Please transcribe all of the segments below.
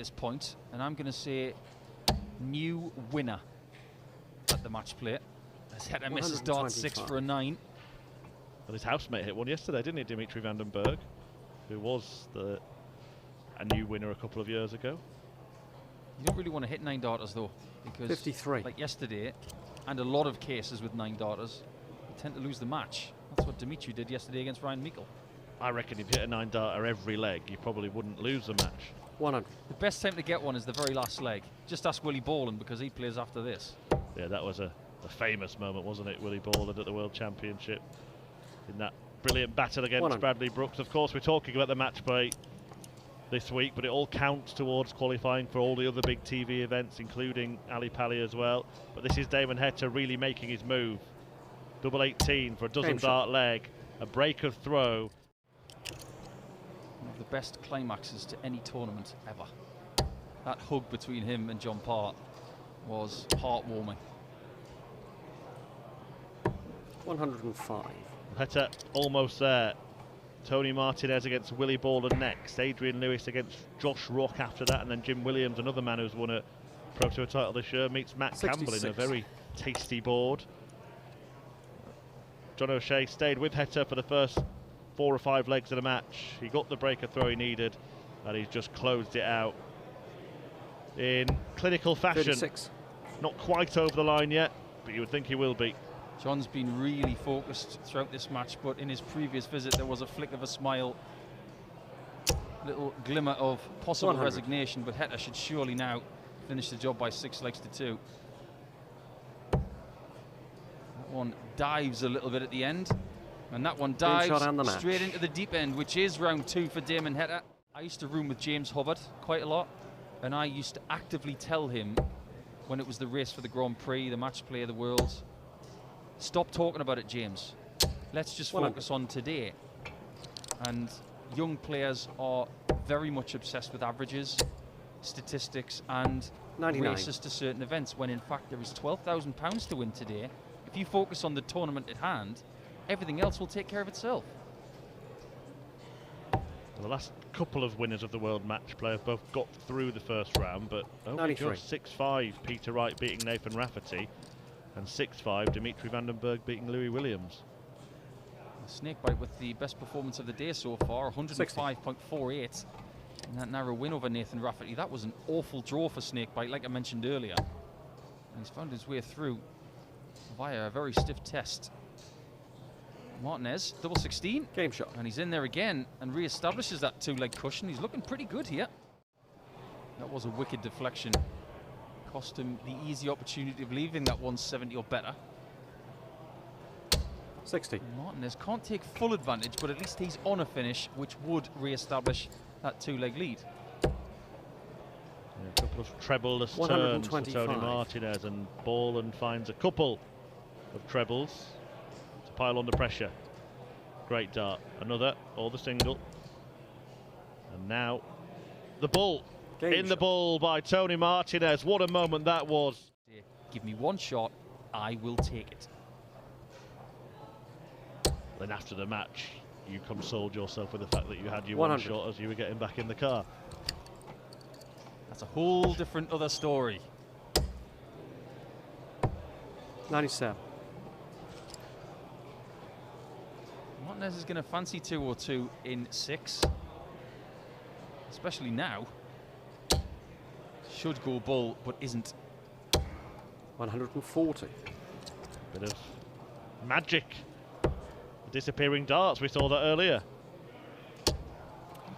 this point, and I'm going to say new winner at the match play. As Hetta misses dart 6 for a 9. Well, his housemate hit one yesterday, didn't he, Dimitri van den Berg, who was a new winner a couple of years ago. You don't really want to hit 9 darters though, because 53. like yesterday, and a lot of cases with 9 darters, you tend to lose the match. That's what Dimitri did yesterday against Ryan Meikle. I reckon if you hit a 9 darter every leg, you probably wouldn't lose the match. 100. The best time to get one is the very last leg. Just ask Willie Borland, because he plays after this. Yeah, that was a famous moment, wasn't it, Willie Borland at the World Championship in that brilliant battle against 100. Bradley Brooks. Of course, we're talking about the match play this week, but it all counts towards qualifying for all the other big TV events, including Ali Pali as well. But this is Damon Hetta really making his move. Double 18 for a dozen dart leg, a break of throw. One of the best climaxes to any tournament ever. That hug between him and John Parr was heartwarming. 105. Hetta almost there. Tony Martinez against Willie Borland next. Adrian Lewis against Josh Rock after that, and then Jim Williams, another man who's won a Pro Tour title this year, meets Matt 66. Campbell in a very tasty board. John O'Shea stayed with Hetta for the first 4 or 5 legs of the match. He got the breaker throw he needed, and he's just closed it out in clinical fashion. 36. Not quite over the line yet, but you would think he will be. John's been really focused throughout this match, but in his previous visit there was a flick of a smile, little glimmer of possible 100. resignation, but Hetta should surely now finish the job by 6 legs to 2. That one dives a little bit at the end, and that one dives straight into the deep end, which is round 2 for Damon Hetta. I used to room with James Hubbard quite a lot, and I used to actively tell him when it was the race for the Grand Prix, the match play of the Worlds, stop talking about it, James. Let's just focus on today. And young players are very much obsessed with averages, statistics, and 99. races to certain events, when in fact there is £12,000 to win today. If you focus on the tournament at hand, everything else will take care of itself. Well, the last couple of winners of the World Match Play have both got through the first round, but only just 6-5 Peter Wright beating Nathan Rafferty, and 6-5 Dimitri van den Berg beating Louis Williams. Snakebite with the best performance of the day so far, 105.48 in that narrow win over Nathan Rafferty. That was an awful draw for Snakebite, like I mentioned earlier. And he's found his way through via a very stiff test. Martinez, double 16. Game shot. And he's in there again and re-establishes that 2-leg cushion. He's looking pretty good here. That was a wicked deflection. Cost him the easy opportunity of leaving that 170 or better. 60. Martinez can't take full advantage, but at least he's on a finish, which would re-establish that 2-leg lead. Yeah, a couple of treble-less turns for Tony Martinez, and Borland finds a couple of trebles to pile under pressure. Great dart. Another, or the single. And now the bull. In the ball by Tony Martinez. What a moment that was. Give me one shot, I will take it. Then after the match, you consoled yourself with the fact that you had your 100. One shot as you were getting back in the car. That's a whole different other story. 97. Martinez is going to fancy 202 in 6. Especially now. Should go bull, but isn't. 140. Bit of magic. The disappearing darts, we saw that earlier.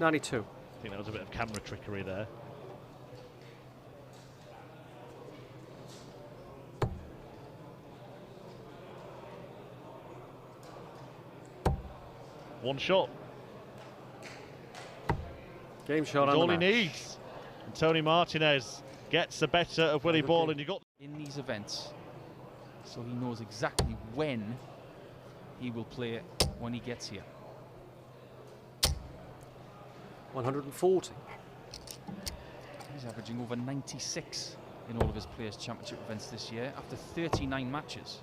92. I think that was a bit of camera trickery there. One shot. Game shot on all he needs. And Tony Martinez gets the better of Willie Borland. You got in these events, so he knows exactly when he will play when he gets here. 140. He's averaging over 96 in all of his Players' Championship events this year after 39 matches.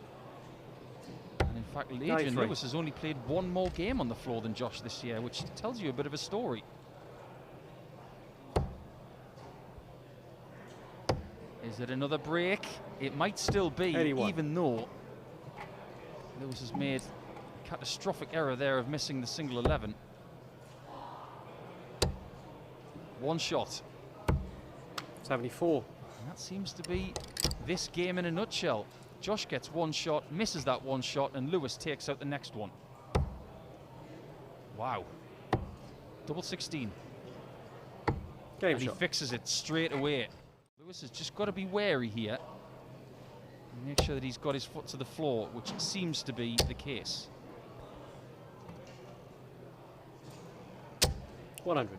And in fact, Adrian Lewis has only played one more game on the floor than Josh this year, which tells you a bit of a story. Is it another break? It might still be, 81. even though Lewis has made a catastrophic error there of missing the single 11. One shot. 74. And that seems to be this game in a nutshell. Josh gets one shot, misses that one shot, and Lewis takes out the next one. Wow. Double 16. Game And shot. he fixes it straight away. Lewis has just got to be wary here. And make sure that he's got his foot to the floor, which seems to be the case. 100.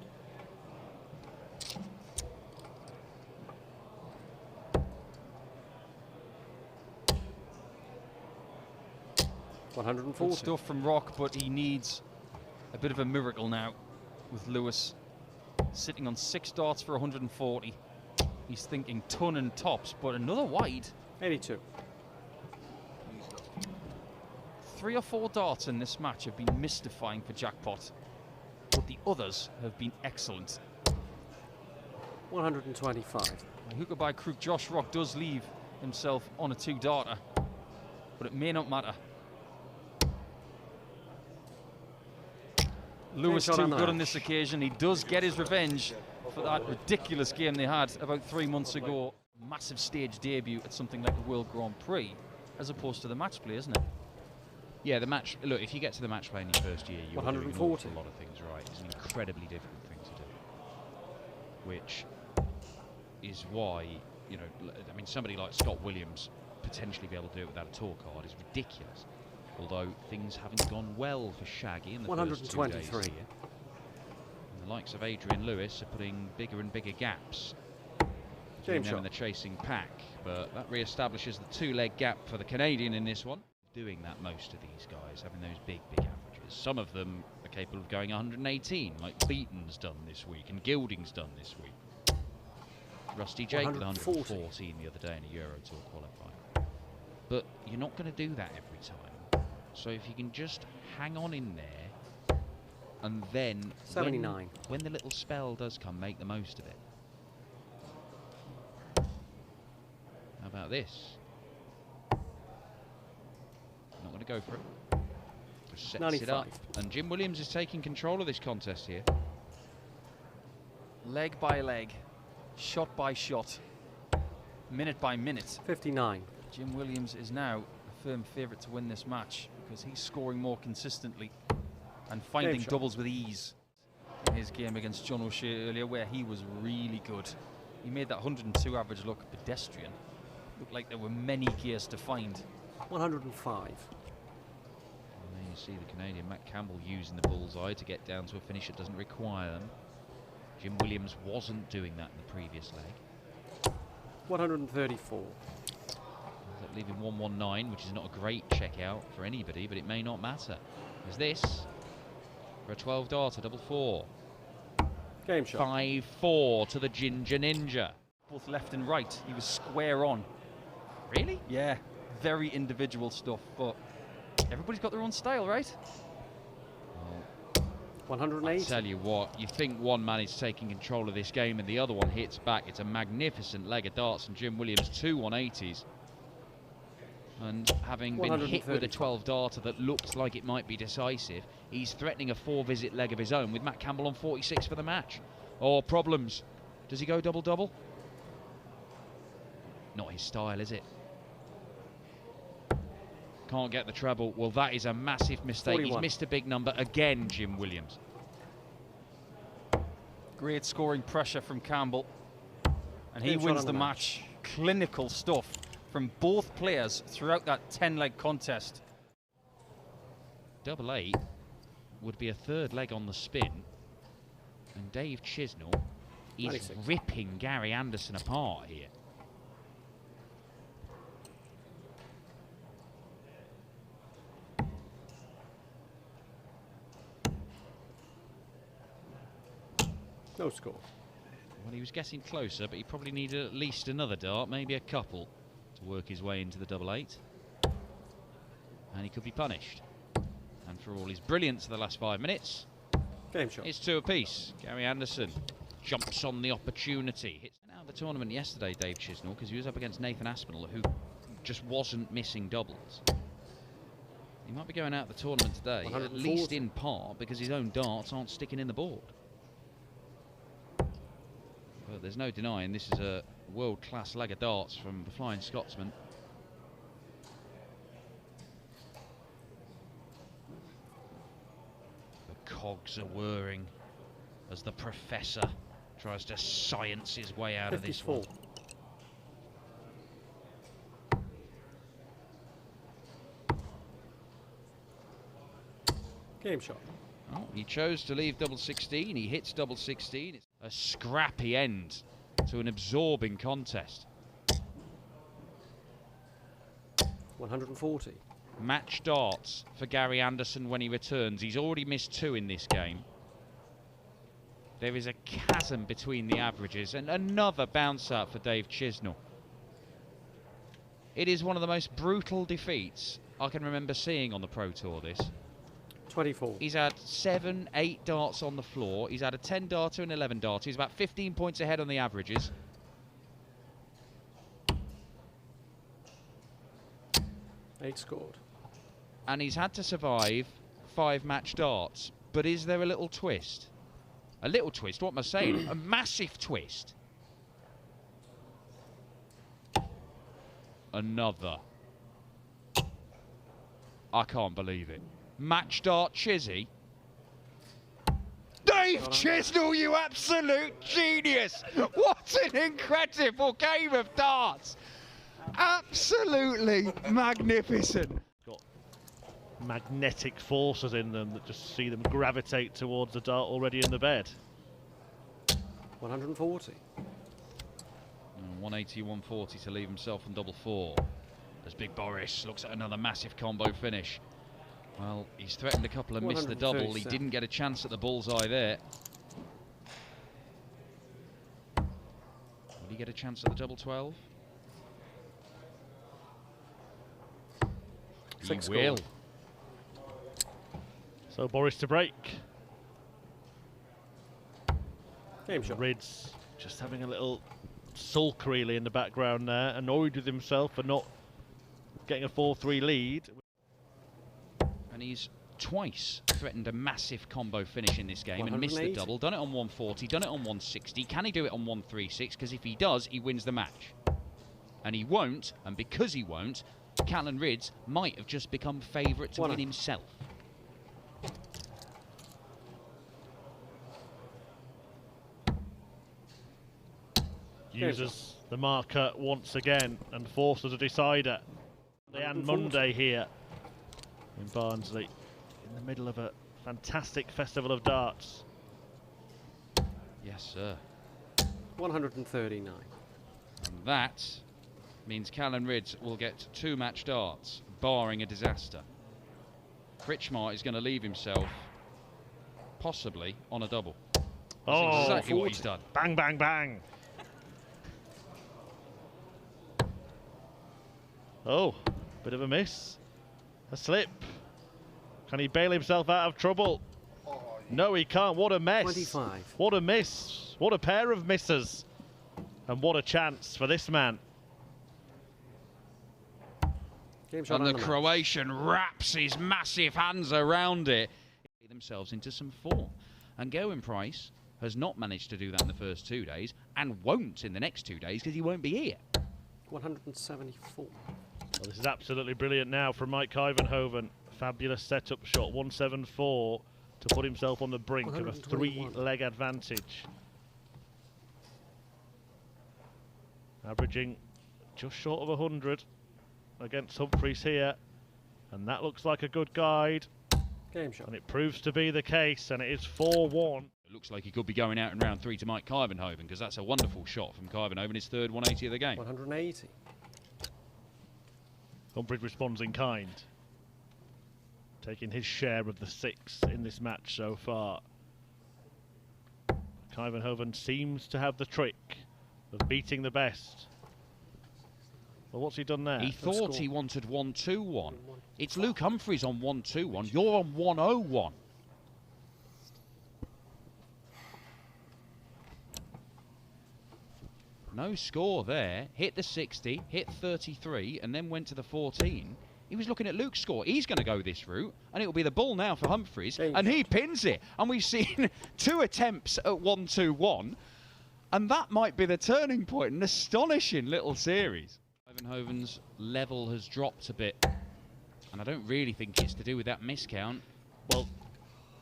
Good 140. stuff from Rock, but he needs a bit of a miracle now with Lewis sitting on 6 darts for 140. He's thinking ton and tops, but another wide. 82. 3 or 4 darts in this match have been mystifying for Jackpot, but the others have been excellent. 125. Hooker by crook, Josh Rock does leave himself on a 2-darter, but it may not matter. Lewis too good on this occasion. He does get his revenge for that ridiculous game they had about 3 months ago. Massive stage debut at something like the World Grand Prix, as opposed to the match play, isn't it? Yeah, the match. Look, if you get to the match play in your first year, you're doing an 140. awful lot of things right. It's an incredibly difficult thing to do, which is why, you know, I mean, somebody like Scott Williams potentially be able to do it without a tour card is ridiculous. Although things haven't gone well for Shaggy in the first 2 days here. And the likes of Adrian Lewis are putting bigger and bigger gaps between them and the chasing pack. But that re-establishes the 2-leg gap for the Canadian in this one. Doing that, most of these guys having those big averages. Some of them are capable of going 118, like Beaton's done this week and Gilding's done this week. Rusty Jake with 114 the other day in a Euro Tour qualifier. But you're not going to do that every time. So if you can just hang on in there, and then 79. When the little spell does come, make the most of it. How about this? Not going to go for it. Just sets 95. it up. And Jim Williams is taking control of this contest here. Leg by leg, shot by shot, minute by minute. 59. Jim Williams is now a firm favourite to win this match because he's scoring more consistently and finding doubles with ease. In his game against John O'Shea earlier, where he was really good. He made that 102 average look pedestrian. Looked like there were many gears to find. 105. And there you see the Canadian Matt Campbell using the bullseye to get down to a finish that doesn't require them. Jim Williams wasn't doing that in the previous leg. 134. That leaving 119, which is not a great check out for anybody, but it may not matter. There's this for a 12-darter, double 4. Game shot. 5-4 to the Ginger Ninja. Both left and right, he was square on. Really? Yeah, very individual stuff, but everybody's got their own style, right? 108. I tell you what, you think one man is taking control of this game and the other one hits back. It's a magnificent leg of darts from Jim Williams, 2 180s. And having been hit with a 12-darter that looked like it might be decisive, he's threatening a 4-visit leg of his own with Matt Campbell on 46 for the match. Oh, problems. Does he go double-double? Not his style, is it? Can't get the treble. Well, that is a massive mistake. 41. He's missed a big number again, Jim Williams. Great scoring pressure from Campbell. And he wins the match. Clinical stuff from both players throughout that 10-leg contest. Double 8 would be a 3rd leg on the spin. And Dave Chisnell is 96. ripping Gary Anderson apart here. No score. Well, he was getting closer, but he probably needed at least another dart, maybe a couple, to work his way into the double 8. And he could be punished. And for all his brilliance for the last 5 minutes, Game shot. it's 2 apiece. Gary Anderson jumps on the opportunity. Hits out of the tournament yesterday, Dave Chisnall, because he was up against Nathan Aspinall, who just wasn't missing doubles. He might be going out of the tournament today, at least in part because his own darts aren't sticking in the board. But there's no denying this is a world-class leg of darts from the Flying Scotsman. The cogs are whirring as the professor tries to science his way out of this one. Game shot. Oh, he chose to leave double 16. He hits double 16. It's a scrappy end to an absorbing contest. 140. Match darts for Gary Anderson when he returns. He's already missed 2 in this game. There is a chasm between the averages, and another bounce out for Dave Chisnall. It is one of the most brutal defeats I can remember seeing on the Pro Tour, this. 24. He's had 7, 8 darts on the floor. He's had a 10 darter and 11 darter. He's about 15 points ahead on the averages. Eight scored. And he's had to survive 5 match darts. But is there a little twist? A little twist? What am I saying? A massive twist. Another. I can't believe it. Match dart Chizzy. Dave Chisnall, you absolute genius! What an incredible game of darts! Absolutely magnificent. Got magnetic forces in them that just see them gravitate towards the dart already in the bed. 140. 180, 140 to leave himself on double 4. As Big Boris looks at another massive combo finish. Well, he's threatened a couple and missed the double. He didn't get a chance at the bullseye there. Will he get a chance at the double 12? He will. So Boris to break. Game shot. Rids just having a little sulk really in the background there, annoyed with himself for not getting a 4-3 lead. And he's twice threatened a massive combo finish in this game and missed the double. Done it on 140, done it on 160. Can he do it on 136? Because if he does, he wins the match. And he won't, and because he won't, Callan Rids might have just become favourite to win himself. Uses the marker once again and forces a decider. And Monday here in Barnsley, in the middle of a fantastic festival of darts. Yes, sir. 139. And that means Callan Rids will get 2 match darts, barring a disaster. Critchmar is going to leave himself, possibly, on a double. That's exactly what he's done. Bang, bang, bang. Oh, bit of a miss. A slip. Can he bail himself out of trouble? No, he can't. What a mess. 25. What a miss. What a pair of misses. And what a chance for this man. Game shot and the Croatian wraps his massive hands around it. Themselves into some form. And Gerwyn Price has not managed to do that in the first 2 days and won't in the next 2 days because he won't be here. 174. Well, this is absolutely brilliant now from Mike Ivanhoven. Fabulous setup shot, 174 to put himself on the brink of a 3-leg advantage. Averaging just short of 100 against Humphreys here. And that looks like a good guide. Game shot. And it proves to be the case, and it is 4-1. It looks like he could be going out in round 3 to Mike Ivanhoven because that's a wonderful shot from Ivanhoven, his 3rd 180 of the game. 180. Humphreys responds in kind, taking his share of the 6 in this match so far. Ivanhoven seems to have the trick of beating the best. Well, what's he done there? He thought he wanted 1-2-1. It's Luke Humphreys on 1-2-1. You're on 1-0-1. No score there. Hit the 60, hit 33, and then went to the 14. He was looking at Luke's score. He's going to go this route, and it'll be the ball now for Humphreys, and he pins it. And we've seen 2 attempts at 1-2-1, and that might be the turning point. An astonishing little series. Ivanhoven's level has dropped a bit, and I don't really think it's to do with that miscount. Well,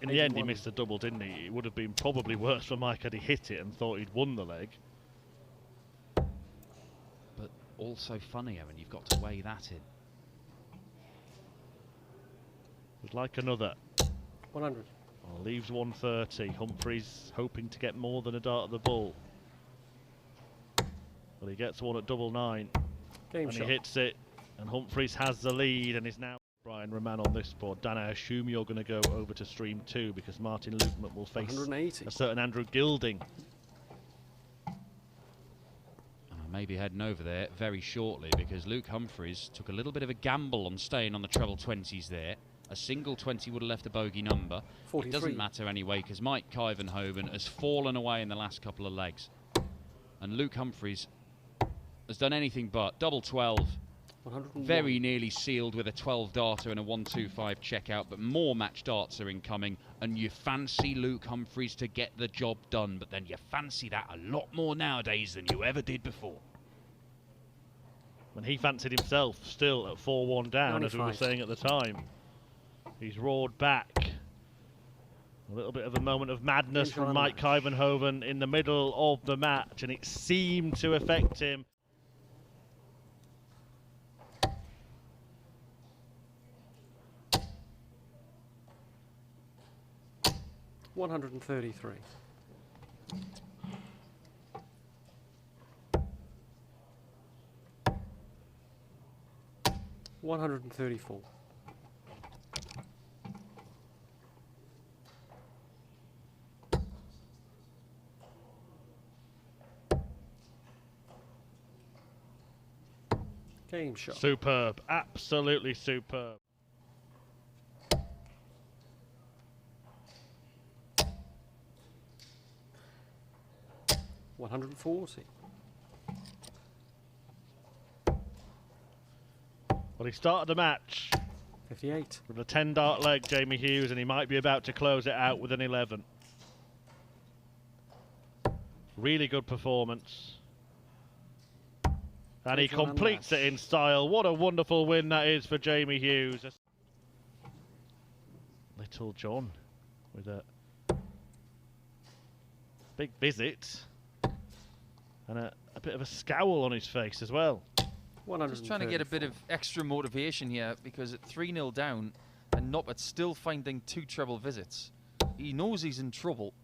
in the end, he missed the double, didn't he? It would have been probably worse for Mike had he hit it and thought he'd won the leg. But also funny, Owen, you've got to weigh that in. Would like another. 100. Well, leaves 130. Humphreys hoping to get more than a dart at the bull. Well, he gets one at double 9. Game and shot. He hits it. And Humphreys has the lead and is now Brian Roman on this board. Dan, I assume you're going to go over to stream 2 because Martin Lukeman will face 180. a certain Andrew Gilding. Maybe heading over there very shortly because Luke Humphreys took a little bit of a gamble on staying on the treble 20s there. A single 20 would have left a bogey number. 43. It doesn't matter anyway because Mike Ivanhoven has fallen away in the last couple of legs. And Luke Humphreys has done anything but. Double 12. 101. Very nearly sealed with a 12 darter and a 1-2-5 checkout, but more match darts are incoming. And you fancy Luke Humphreys to get the job done, but then you fancy that a lot more nowadays than you ever did before. When he fancied himself still at 4-1 down, 95. as we were saying at the time. He's roared back. A little bit of a moment of madness from Mike Ivanhoven in the middle of the match, and it seemed to affect him. $133. $134. Game shot. Superb, absolutely superb. $140. Well, he started the match 58. with a 10 dart leg, Jamie Hughes, and he might be about to close it out with an 11. Really good performance. And he completes it in style. What a wonderful win that is for Jamie Hughes. Little John with a big visit and a bit of a scowl on his face as well. Just trying to get a bit of extra motivation here because at 3-0 down and Noppert still finding 2 treble visits. He knows he's in trouble.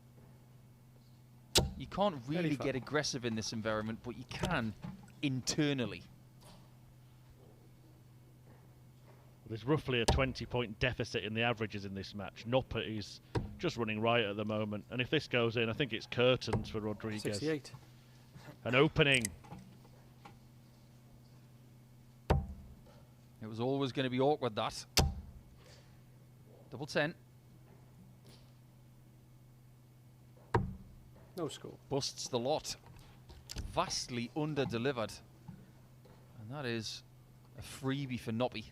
You can't really get aggressive in this environment, but you can internally. There's roughly a 20-point deficit in the averages in this match. Noppert is just running right at the moment, and if this goes in, I think it's curtains for Rodriguez. 68. An opening. It was always going to be awkward, that. Double 10. No score. Busts the lot. Vastly under-delivered. And that is a freebie for Noppy.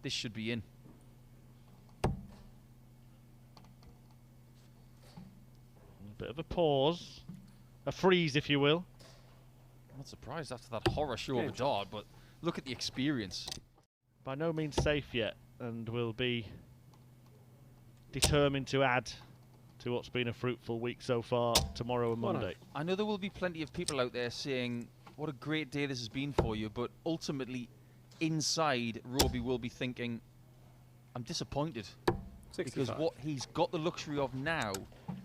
This should be in. A bit of a pause. A freeze, if you will. I'm not surprised after that horror show of a dart, but look at the experience. By no means safe yet, and will be determined to add to what's been a fruitful week so far tomorrow and Monday. I know there will be plenty of people out there saying, what a great day this has been for you, but ultimately, inside, Roby will be thinking, I'm disappointed. 65. Because what he's got the luxury of now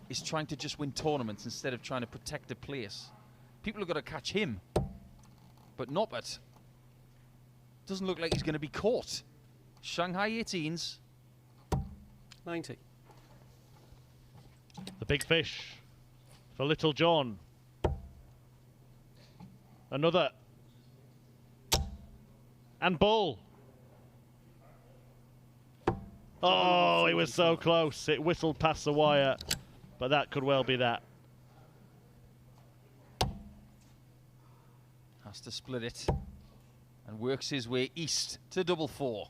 is trying to just win tournaments instead of trying to protect a place. People have got to catch him. But Noppert doesn't look like he's going to be caught. Shanghai 18s. 90. The big fish for Little John. Another. And bull. Oh, he was so close. It whistled past the wire, but that could well be that. Has to split it. And works his way east to double four.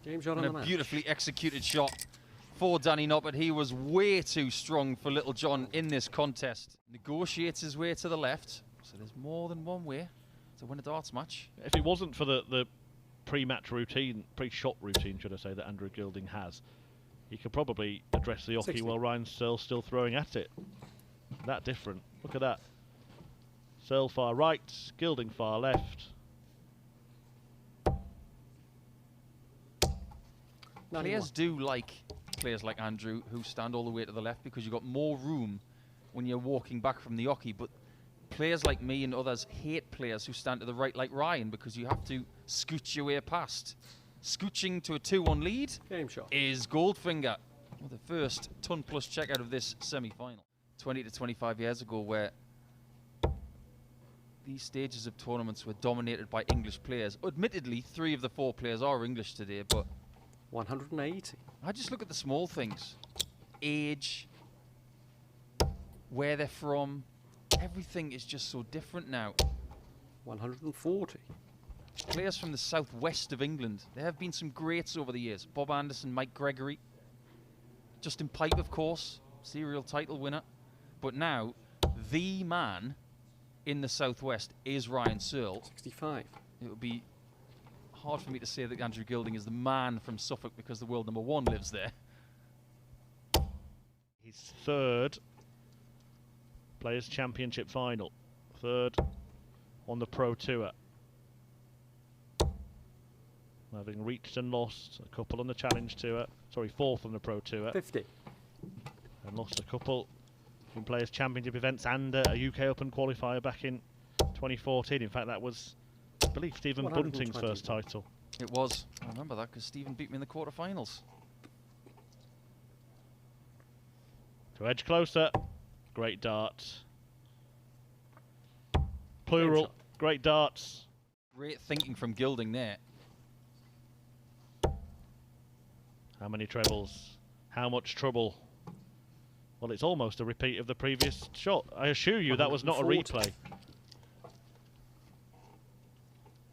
Game shot And on a the match. beautifully executed shot for Danny Noppert. He was way too strong for Little John in this contest. Negotiates his way to the left. So there's more than one way to win a darts match. If it wasn't for the pre-match routine, pre-shot routine, should I say, that Andrew Gilding has, he could probably address the hockey while Ryan Searle still throwing at it. That different. Look at that. Searle far right, Gilding far left. Players do like players like Andrew who stand all the way to the left because you've got more room when you're walking back from the hockey, but players like me and others hate players who stand to the right like Ryan because you have to scooch your way past. Scooching to a 2-1 lead Game shot. is Goldfinger with the first ton-plus check out of this semi-final. 20 to 25 years ago, where these stages of tournaments were dominated by English players. Admittedly, 3 of the 4 players are English today, but 180. I just look at the small things. Age, where they're from, everything is just so different now. 140. Players from the southwest of England. There have been some greats over the years. Bob Anderson, Mike Gregory, Justin Pipe, of course, serial title winner. But now, the man in the southwest is Ryan Searle. 65. It would be hard for me to say that Andrew Gilding is the man from Suffolk because the world #1 lives there. His third Players' Championship final. Third on the Pro Tour. Having reached and lost a couple on the Challenge Tour. Sorry, 4th on the Pro Tour. 50. And lost a couple in Players' Championship events and a UK Open qualifier back in 2014. In fact, that was, I believe, Stephen Bunting's first title. It was. I remember that because Stephen beat me in the quarterfinals. To edge closer. Great dart. Plural. Great darts. Great thinking from Gilding there. How many trebles? How much trouble? Well, it's almost a repeat of the previous shot. I assure you that was not a replay.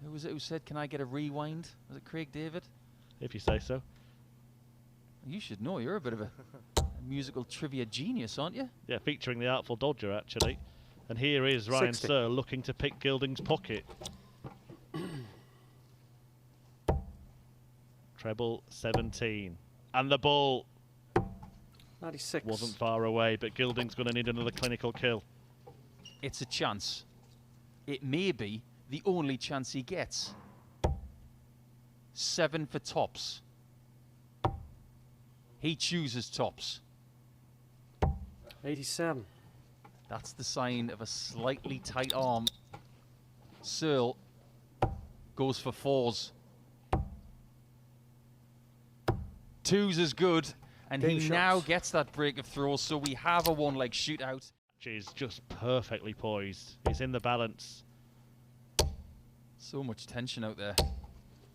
Who was it who said, "Can I get a rewind"? Was it Craig David? If you say so. You should know. You're a bit of a musical trivia genius, aren't you? Yeah, featuring the Artful Dodger, actually. And here is Ryan 60. Searle looking to pick Gilding's pocket. Treble 17. And the ball 96. wasn't far away, but Gilding's going to need another clinical kill. It's a chance. It may be the only chance he gets. 7 for tops. He chooses tops. 87. That's the sign of a slightly tight arm. Searle goes for 4s. 2's is good, and Game he shots. now gets that break of throws, so we have a one-leg shootout. Which is just perfectly poised. It's in the balance. So much tension out there.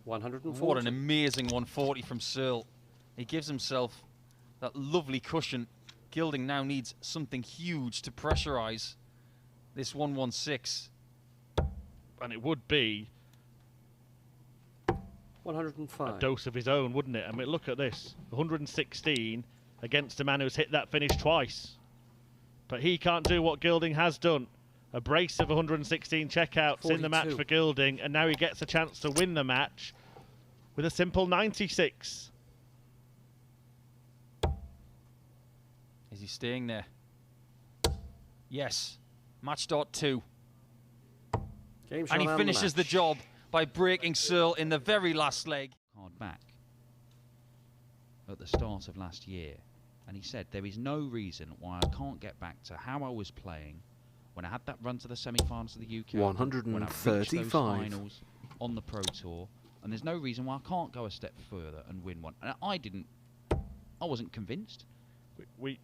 140. What an amazing 140 from Searle. He gives himself that lovely cushion. Gilding now needs something huge to pressurise this 116. And it would be 105. a dose of his own, wouldn't it? I mean, look at this. 116 against a man who's hit that finish twice. But he can't do what Gilding has done. A brace of 116 checkouts in the match 42. for Gilding, and now he gets a chance to win the match with a simple 96. Is he staying there? Yes. Match start 2. Game shot And he and finishes the match. job by breaking Searle in the very last leg. Card back at the start of last year, and he said there is no reason why I can't get back to how I was playing when I had that run to the semi-finals of the UK, when I reached those 135. finals on the Pro Tour, and there's no reason why I can't go a step further and win one. And I wasn't convinced. We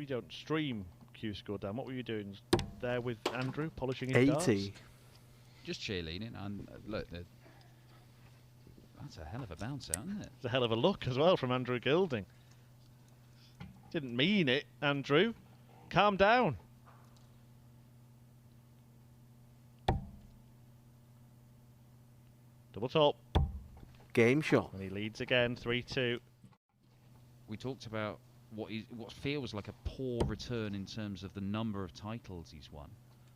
don't stream Q Score, Dan. What were you doing there with Andrew, polishing his 80. darts? Just cheerleading, and look, that's a hell of a bounce out, isn't it? It's a hell of a look as well from Andrew Gilding. Didn't mean it, Andrew. Calm down. Double top. Game shot. And he leads again, 3-2. We talked about what feels like a poor return in terms of the number of titles he's won.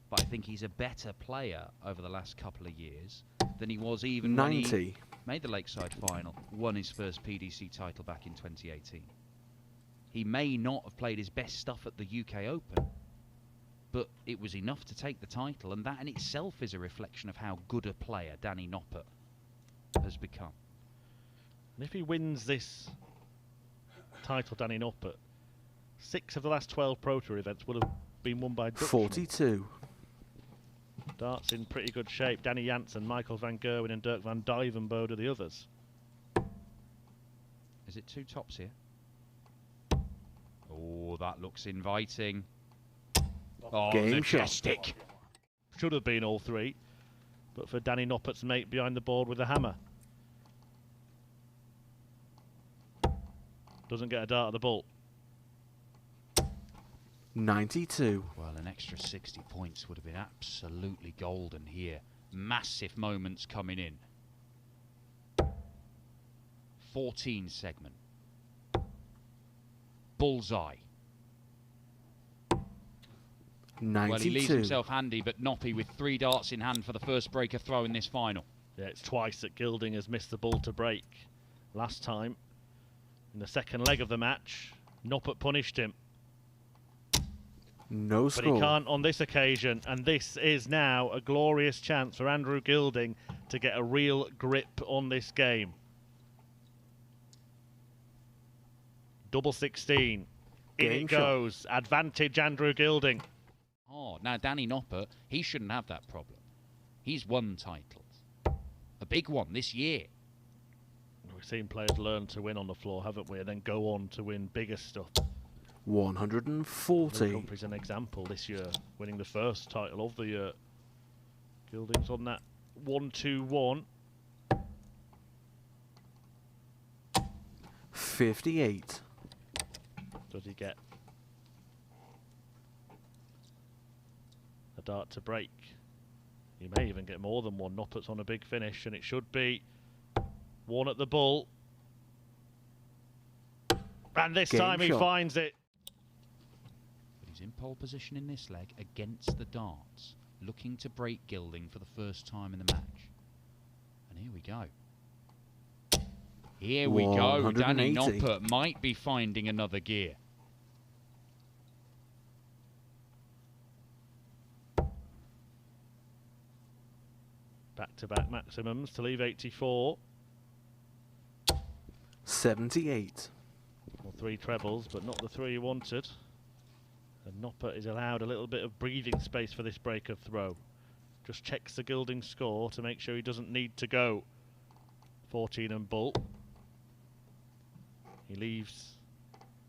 But I think he's a better player over the last couple of years than he was even 90. when he made the Lakeside final, won his first PDC title back in 2018. He may not have played his best stuff at the UK Open, but it was enough to take the title, and that in itself is a reflection of how good a player Danny Noppert has become. And if he wins this title, Danny Noppert, 6 of the last 12 Pro Tour events would have been won by Dutchmen. 42. Darts in pretty good shape. Danny Jansen, Michael van Gerwen and Dirk van Dijvenbode are the others. Is it 2 tops here? Oh, that looks inviting. Oh, Game majestic. shot. Should have been all 3, but for Danny Noppert's mate behind the board with a hammer. Doesn't get a dart at the ball. 92. Well, an extra 60 points would have been absolutely golden here. Massive moments coming in. 14 segment. Bullseye. 92. Well, he leaves himself handy, but Noppy with 3 darts in hand for the first breaker throw in this final. Yeah, it's twice that Gilding has missed the ball to break. Last time, in the second leg of the match, Noppert punished him. No score. But he can't on this occasion, and this is now a glorious chance for Andrew Gilding to get a real grip on this game. Double 16. In Game it shot. goes. Advantage Andrew Gilding. Oh, now Danny Noppert, he shouldn't have that problem. He's won titles. A big one this year. We've seen players learn to win on the floor, haven't we? And then go on to win bigger stuff. 140. Humphrey's an example this year, winning the first title of the year. Gilding's on that 1-2-1. 58. Does he get a dart to break? He may even get more than one. Noppert's on a big finish, and it should be 1 at the bull. And this Game time he shot. finds it. But he's in pole position in this leg against the darts, looking to break Gilding for the first time in the match. And here we go. Here we go. Danny 180. Noppert might be finding another gear. Back-to-back maximums to leave 84. 78. Well, 3 trebles, but not the 3 he wanted. And Noppert is allowed a little bit of breathing space for this break of throw. Just checks the Gilding score to make sure he doesn't need to go 14 and bull. He leaves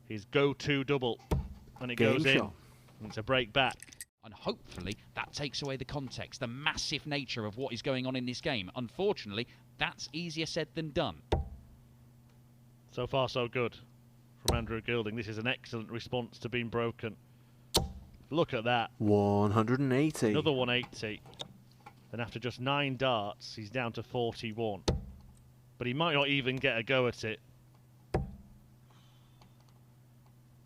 his go-to double, and it Game goes in. shot. And it's a break back. And hopefully that takes away the context, the massive nature of what is going on in this game. Unfortunately, that's easier said than done. So far, so good from Andrew Gilding. This is an excellent response to being broken. Look at that. 180. Another 180. And after just 9 darts, he's down to 41. But he might not even get a go at it.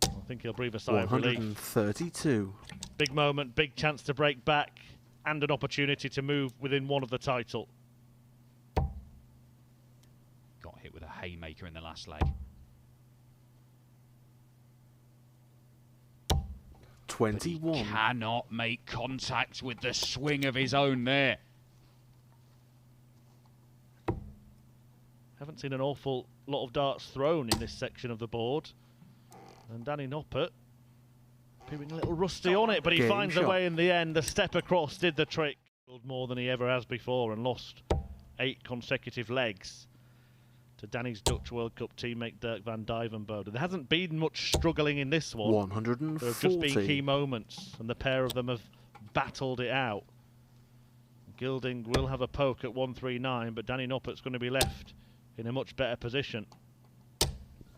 I think he'll breathe a sigh of relief. 132. Big moment, big chance to break back, and an opportunity to move within 1 of the title. Got hit with a haymaker in the last leg. 21. He cannot make contact with the swing of his own there. Haven't seen an awful lot of darts thrown in this section of the board. And Danny Noppert appearing a little rusty on it, but he Game finds a shot. way in the end. The step across did the trick. More than he ever has before, and lost 8 consecutive legs to Danny's Dutch World Cup teammate Dirk van Dijvenbode. There hasn't been much struggling in this one. 140. There have just been key moments, and the pair of them have battled it out. Gilding will have a poke at 139, but Danny Noppert's going to be left in a much better position.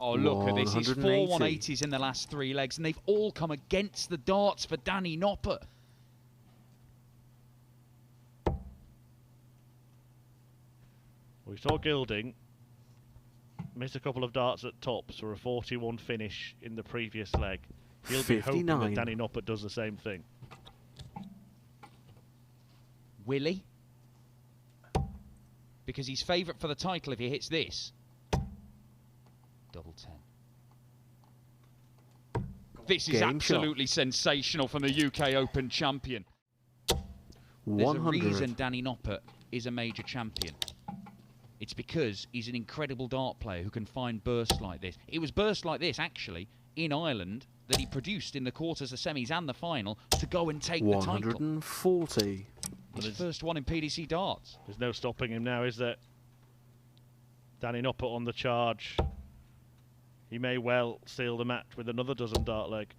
Oh, look at this. He's 4 180. 180s in the last 3 legs, and they've all come against the darts for Danny Noppert. We saw Gilding miss a couple of darts at tops for a 41 finish in the previous leg. He'll be hoping that Danny Noppert does the same thing. Willie? Because he's favourite for the title if he hits this. Double 10. This is absolutely sensational from the UK Open champion. There's a reason Danny Noppert is a major champion. It's because he's an incredible dart player who can find bursts like this. It was bursts like this, actually, in Ireland that he produced in the quarters, the semis and the final to go and take the title. 140. His first one in PDC darts. There's no stopping him now, is there? Danny Noppert on the charge. He may well seal the match with another dozen dart leg.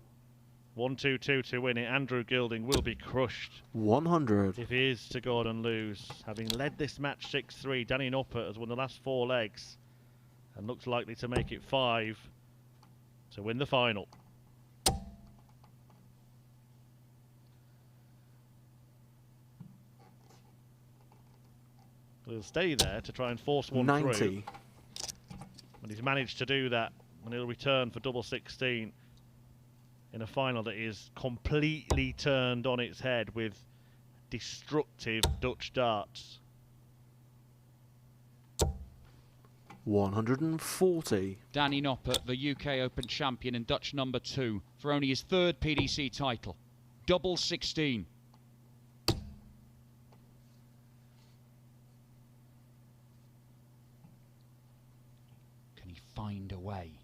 1-2-2 to win it. Andrew Gilding will be crushed 100. if he is to go on and lose. Having led this match 6-3, Danny Noppert has won the last 4 legs and looks likely to make it 5 to win the final. He'll stay there to try and force one 90. through. And he's managed to do that, and he'll return for double 16 in a final that is completely turned on its head with destructive Dutch darts. 140. Danny Noppert, the UK Open champion and Dutch number 2 for only his 3rd PDC title. Double 16. Can he find a way?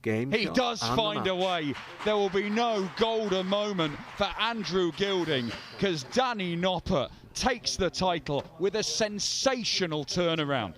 He does find a way. There will be no golden moment for Andrew Gilding because Danny Noppert takes the title with a sensational turnaround.